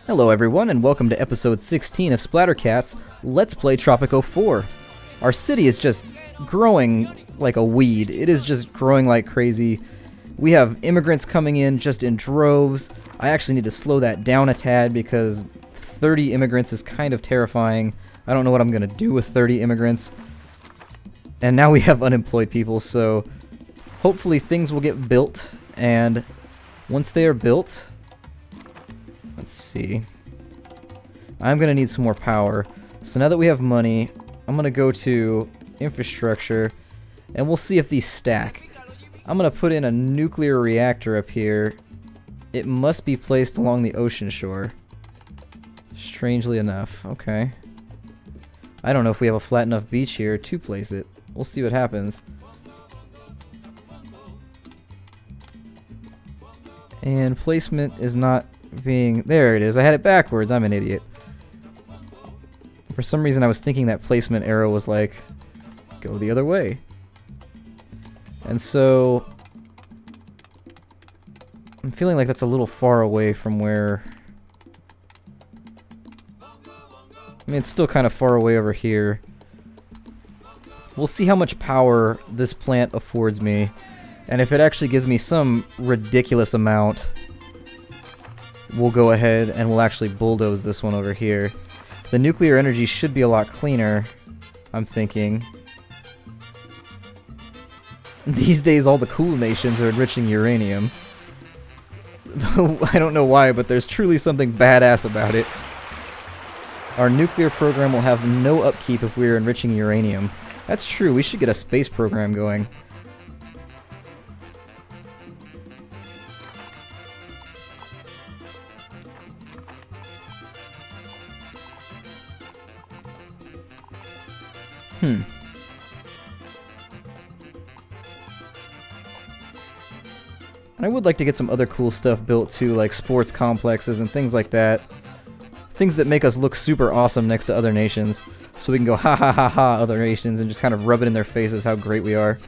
Hello everyone, and welcome to episode 16 of Splattercat's Let's Play Tropico 4. Our city is just growing like a weed. It is just growing like crazy. We have immigrants coming in just in droves. I actually need to slow that down a tad because 30 immigrants is kind of terrifying. I don't know what I'm going to do with 30 immigrants. And now we have unemployed people, so hopefully things will get built, and once they are built, let's see, I'm gonna need some more power. So now that we have money, I'm gonna go to infrastructure and we'll see if these stack. I'm gonna put in a nuclear reactor up here. It must be placed along the ocean shore, strangely enough. Okay, I don't know if we have a flat enough beach here to place it. We'll see what happens. And placement is not being... There it is. I had it backwards. I'm an idiot. For some reason I was thinking that placement arrow was like, go the other way. And so... I'm feeling like that's a little far away from where... I mean, it's still kind of far away over here. We'll see how much power this plant affords me, and if it actually gives me some ridiculous amount, we'll go ahead and we'll actually bulldoze this one over here. The nuclear energy should be a lot cleaner, I'm thinking. These days all the cool nations are enriching uranium. I don't know why, but there's truly something badass about it. Our nuclear program will have no upkeep if we're enriching uranium. That's true, we should get a space program going. I would like to get some other cool stuff built too, like sports complexes and things like that. Things that make us look super awesome next to other nations, so we can go ha ha ha ha other nations and just kind of rub it in their faces how great we are.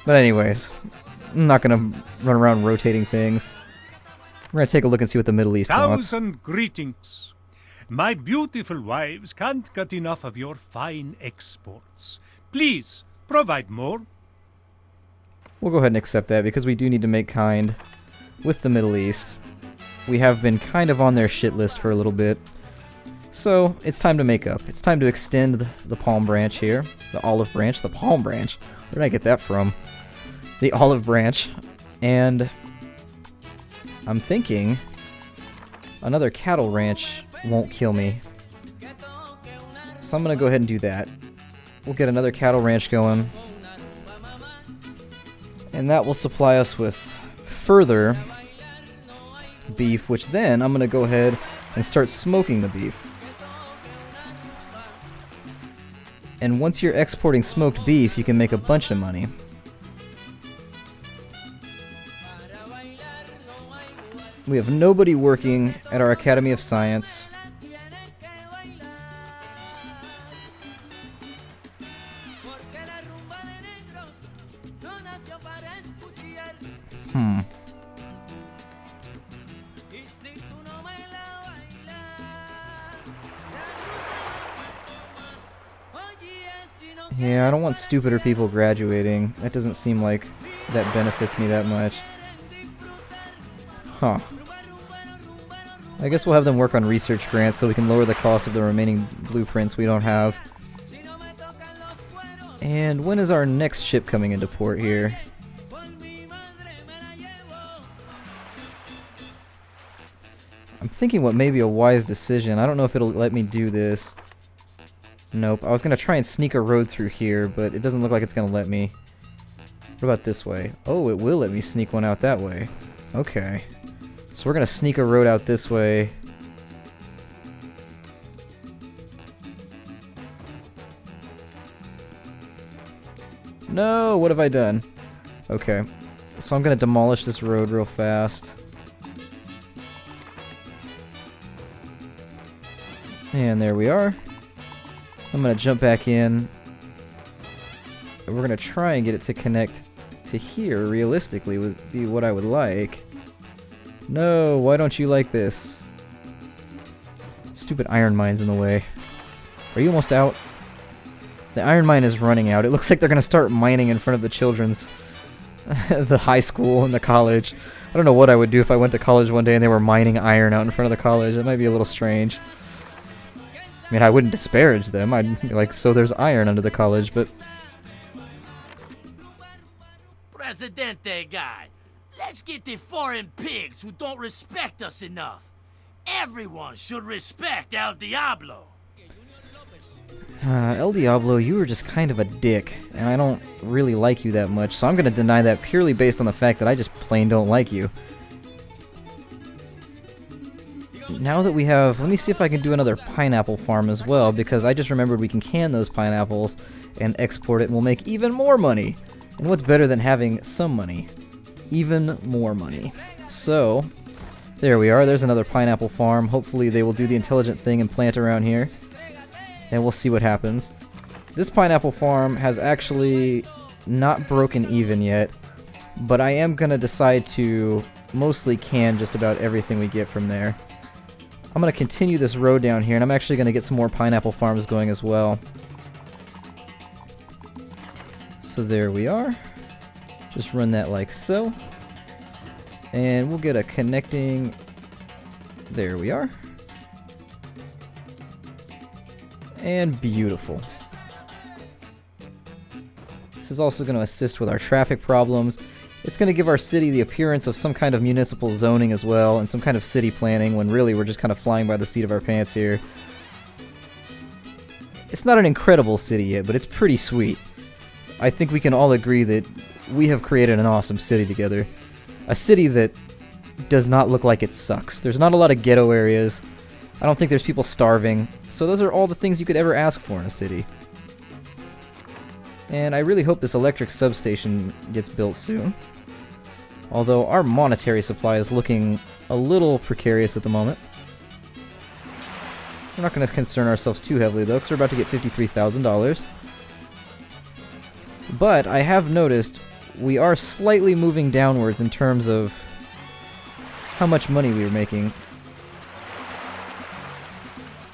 But anyways, I'm not gonna run around rotating things. We're gonna take a look and see what the Middle East wants. Thousand greetings. My beautiful wives can't get enough of your fine exports. Please, provide more. We'll go ahead and accept that because we do need to make kind with the Middle East. We have been kind of on their shit list for a little bit. So, it's time to make up. It's time to extend the palm branch here. The olive branch. The palm branch. Where did I get that from? The olive branch. And I'm thinking another cattle ranch won't kill me. So I'm going to go ahead and do that. We'll get another cattle ranch going. And that will supply us with further beef, which then I'm gonna go ahead and start smoking the beef. And once you're exporting smoked beef, you can make a bunch of money. We have nobody working at our Academy of Science. Yeah, I don't want stupider people graduating. That doesn't seem like that benefits me that much. Huh. I guess we'll have them work on research grants so we can lower the cost of the remaining blueprints we don't have. And when is our next ship coming into port here? I'm thinking what may be a wise decision. I don't know if it'll let me do this. Nope. I was going to try and sneak a road through here, but it doesn't look like it's going to let me. What about this way? Oh, it will let me sneak one out that way. Okay. So we're going to sneak a road out this way. No! What have I done? Okay. So I'm going to demolish this road real fast. And there we are. I'm going to jump back in. We're going to try and get it to connect to here, realistically, would be what I would like. No, why don't you like this? Stupid iron mine's in the way. Are you almost out? The iron mine is running out. It looks like they're gonna start mining in front of the children's... the high school and the college. I don't know what I would do if I went to college one day and they were mining iron out in front of the college. That might be a little strange. I mean, I wouldn't disparage them. I'd be like, so there's iron under the college, but... Presidente guy, let's get the foreign pigs who don't respect us enough. Everyone should respect El Diablo. El Diablo, you were just kind of a dick, and I don't really like you that much, so I'm gonna deny that purely based on the fact that I just plain don't like you. Now that we have... let me see if I can do another pineapple farm as well, because I just remembered we can can those pineapples and export it, and we'll make even more money. And what's better than having some money? Even more money. So, there we are. There's another pineapple farm. Hopefully they will do the intelligent thing and plant around here. And we'll see what happens. This pineapple farm has actually not broken even yet, but I am going to decide to mostly can just about everything we get from there. I'm going to continue this road down here, and I'm actually going to get some more pineapple farms going as well. So there we are. Just run that like so. And we'll get a connecting... there we are. And beautiful. This is also going to assist with our traffic problems. It's going to give our city the appearance of some kind of municipal zoning as well, and some kind of city planning, when really we're just kind of flying by the seat of our pants here. It's not an incredible city yet, but it's pretty sweet. I think we can all agree that we have created an awesome city together. A city that does not look like it sucks. There's not a lot of ghetto areas. I don't think there's people starving. So those are all the things you could ever ask for in a city. And I really hope this electric substation gets built soon. Although our monetary supply is looking a little precarious at the moment. We're not going to concern ourselves too heavily though, because we're about to get $53,000. But I have noticed we are slightly moving downwards in terms of how much money we are making.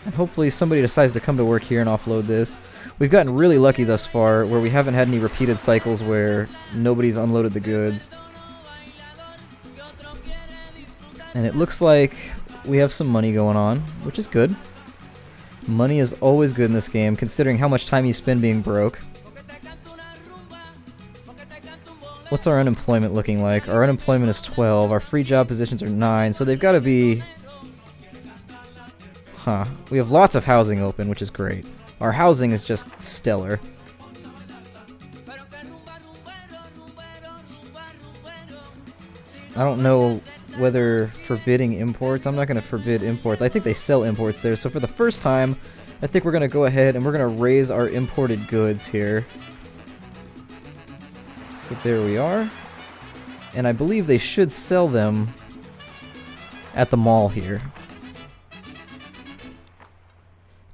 And hopefully somebody decides to come to work here and offload this. We've gotten really lucky thus far where we haven't had any repeated cycles where nobody's unloaded the goods. And it looks like we have some money going on, which is good. Money is always good in this game, considering how much time you spend being broke. What's our unemployment looking like? Our unemployment is 12, our free job positions are 9, so they've got to be... huh. We have lots of housing open, which is great. Our housing is just stellar. I don't know whether forbidding imports... I'm not going to forbid imports. I think they sell imports there, so for the first time, I think we're going to go ahead and we're going to raise our imported goods here. So there we are. And I believe they should sell them at the mall here.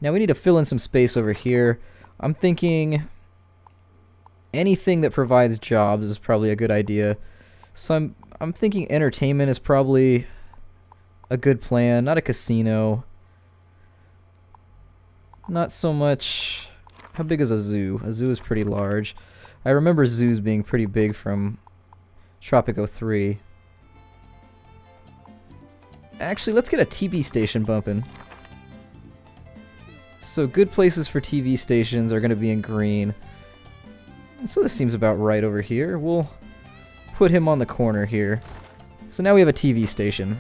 Now we need to fill in some space over here. I'm thinking anything that provides jobs is probably a good idea. So I'm thinking entertainment is probably a good plan. Not a casino. Not so much... how big is a zoo? A zoo is pretty large. I remember zoos being pretty big from Tropico 3. Actually, let's get a TV station bumping. So good places for TV stations are going to be in green. And so this seems about right over here. We'll put him on the corner here. So now we have a TV station.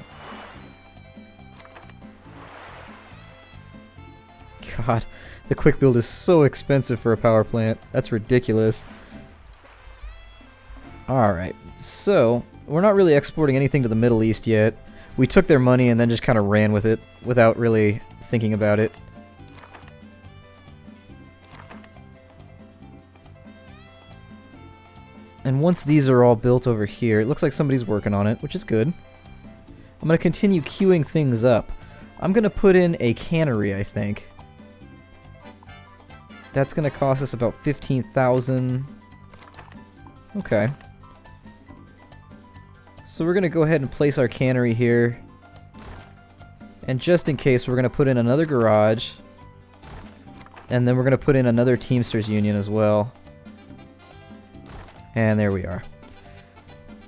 God, the quick build is so expensive for a power plant. That's ridiculous. Alright, so we're not really exporting anything to the Middle East yet. We took their money and then just kind of ran with it without really thinking about it. And once these are all built over here, it looks like somebody's working on it, which is good. I'm going to continue queuing things up. I'm going to put in a cannery, I think. That's going to cost us about 15,000. Okay. So we're gonna go ahead and place our cannery here. And just in case, we're gonna put in another garage. And then we're gonna put in another Teamsters Union as well. And there we are.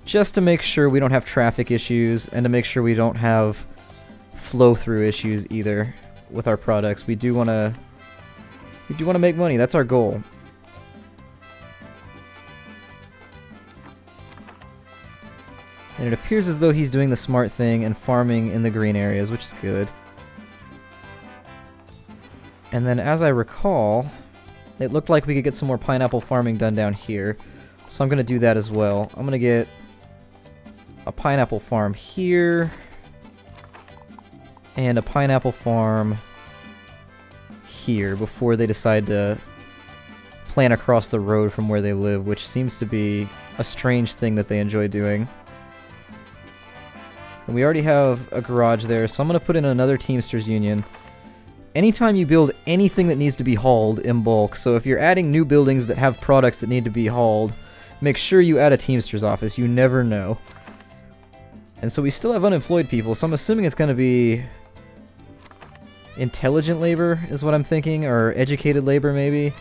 Just to make sure we don't have traffic issues, and to make sure we don't have flow-through issues either with our products. We do wanna make money. That's our goal. And it appears as though he's doing the smart thing and farming in the green areas, which is good. And then as I recall, it looked like we could get some more pineapple farming done down here. So I'm going to do that as well. I'm going to get a pineapple farm here. And a pineapple farm here before they decide to plant across the road from where they live, which seems to be a strange thing that they enjoy doing. And we already have a garage there, so I'm going to put in another Teamsters Union. Anytime you build anything that needs to be hauled in bulk, so if you're adding new buildings that have products that need to be hauled, make sure you add a Teamsters office. You never know. And so we still have unemployed people, so I'm assuming it's going to be intelligent labor is what I'm thinking, or educated labor maybe.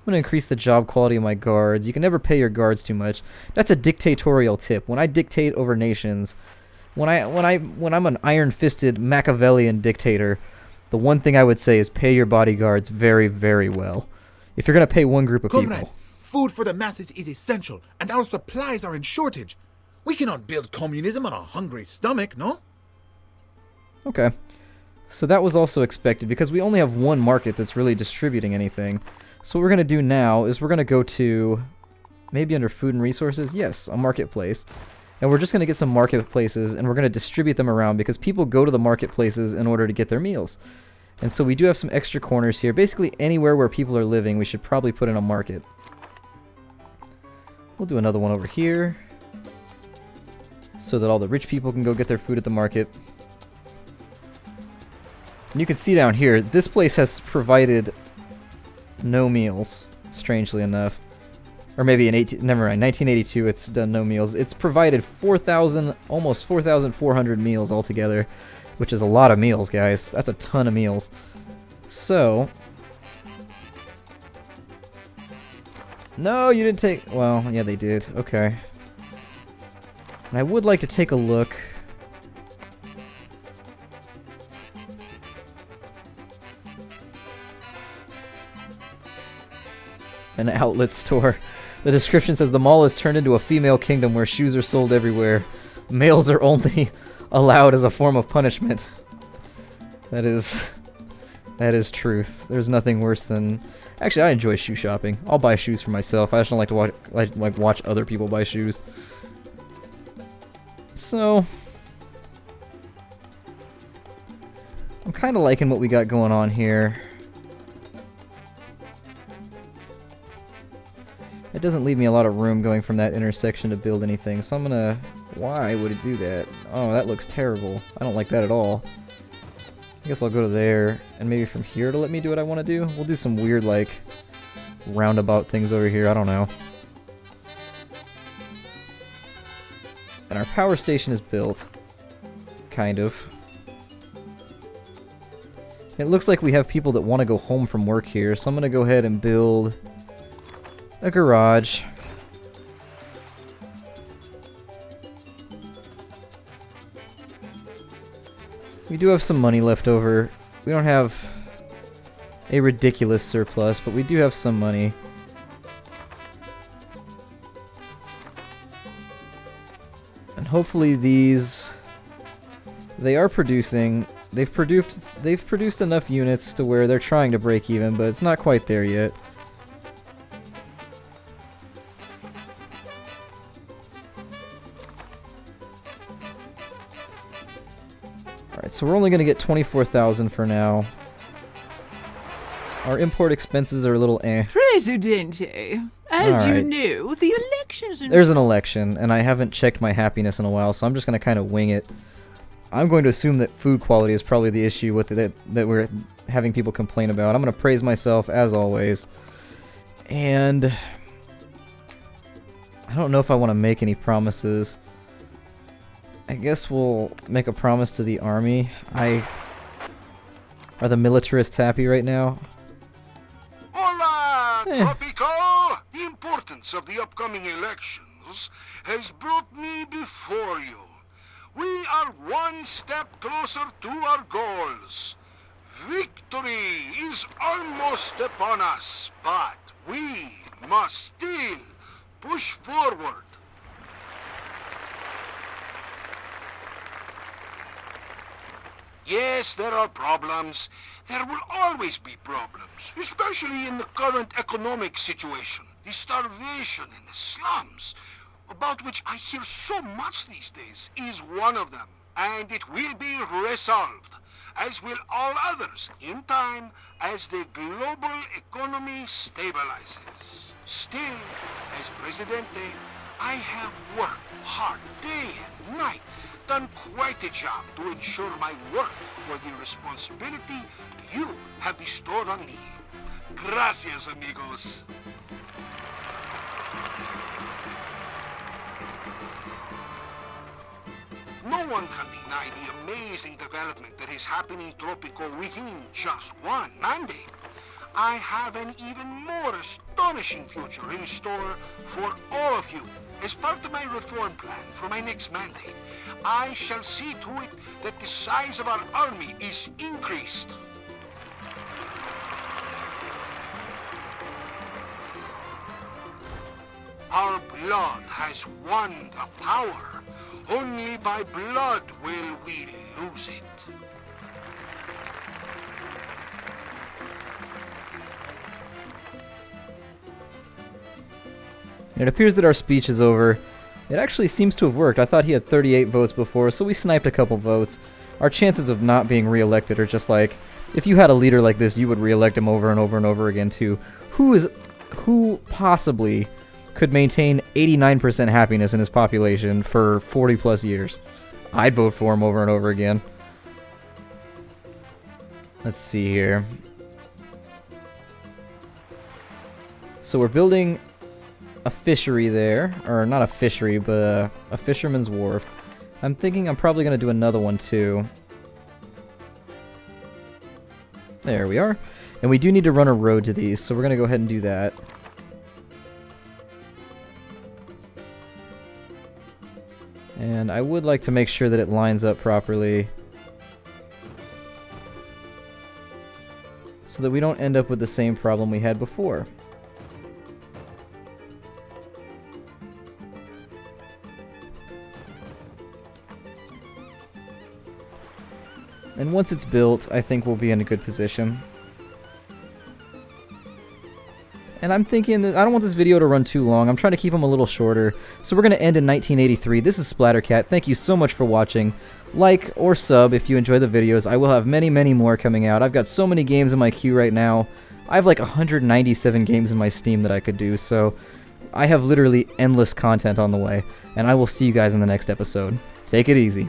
I'm going to increase the job quality of my guards. You can never pay your guards too much. That's a dictatorial tip. When I dictate over nations, when I'm an iron-fisted Machiavellian dictator, the one thing I would say is pay your bodyguards very, very well. If you're going to pay one group of people. Food for the masses is essential, and our supplies are in shortage. We cannot build communism on a hungry stomach, no? Okay. So that was also expected, because we only have one market that's really distributing anything. So what we're going to do now is we're going to go to, maybe under food and resources, yes, a marketplace. And we're just going to get some marketplaces, and we're going to distribute them around, because people go to the marketplaces in order to get their meals. And so we do have some extra corners here. Basically anywhere where people are living, we should probably put in a market. We'll do another one over here, so that all the rich people can go get their food at the market. And you can see down here, this place has provided no meals, strangely enough. Or maybe in 1982 it's done no meals. It's provided 4,000, almost 4,400 meals altogether, which is a lot of meals, guys. That's a ton of meals. So, no, you didn't take, well, yeah, they did. Okay. And I would like to take a look. An outlet store. The description says the mall has turned into a female kingdom where shoes are sold everywhere. Males are only allowed as a form of punishment. That is truth. There's nothing worse than... Actually, I enjoy shoe shopping. I'll buy shoes for myself. I just don't like to watch other people buy shoes. So, I'm kind of liking what we got going on here. It doesn't leave me a lot of room going from that intersection to build anything, so I'm gonna... Why would it do that? Oh, that looks terrible. I don't like that at all. I guess I'll go to there, and maybe from here to let me do what I want to do. We'll do some weird, like, roundabout things over here. I don't know. And our power station is built. Kind of. It looks like we have people that want to go home from work here, so I'm going to go ahead and build a garage. We do have some money left over. We don't have a ridiculous surplus, but we do have some money. And hopefully these... They are producing... They've produced enough units to where they're trying to break even, but it's not quite there yet. Alright, so we're only going to get 24,000 for now. Our import expenses are a little eh. Presidente, as you know, the elections... There's an election, and I haven't checked my happiness in a while, so I'm just going to kind of wing it. I'm going to assume that food quality is probably the issue with that we're having people complain about. I'm going to praise myself, as always. And I don't know if I want to make any promises. I guess we'll make a promise to the army. Are the militarists happy right now? Hola, Tropico! The importance of the upcoming elections has brought me before you. We are one step closer to our goals. Victory is almost upon us, but we must still push forward. Yes, there are problems. There will always be problems, especially in the current economic situation. The starvation in the slums, about which I hear so much these days, is one of them. And it will be resolved, as will all others, in time, as the global economy stabilizes. Still, as Presidente, I have worked hard day and night, done quite a job to ensure my work for the responsibility you have bestowed on me. Gracias, amigos. No one can deny the amazing development that is happening in Tropico within just one mandate. I have an even more astonishing future in store for all of you. As part of my reform plan for my next mandate, I shall see to it that the size of our army is increased. Our blood has won the power. Only by blood will we lose it. It appears that our speech is over. It actually seems to have worked. I thought he had 38 votes before, so we sniped a couple votes. Our chances of not being re-elected are just like, if you had a leader like this, you would re-elect him over and over and over again too. Who possibly could maintain 89% happiness in his population for 40 plus years? I'd vote for him over and over again. Let's see here. So we're building a fishery there, or not a fishery, but a fisherman's wharf. I'm thinking I'm probably going to do another one too. There we are. And we do need to run a road to these, so we're going to go ahead and do that. And I would like to make sure that it lines up properly, so that we don't end up with the same problem we had before. And once it's built, I think we'll be in a good position. And I'm thinking that I don't want this video to run too long. I'm trying to keep them a little shorter. So we're going to end in 1983. This is Splattercat. Thank you so much for watching. Like or sub if you enjoy the videos. I will have many, many more coming out. I've got so many games in my queue right now. I have like 197 games in my Steam that I could do. So I have literally endless content on the way. And I will see you guys in the next episode. Take it easy.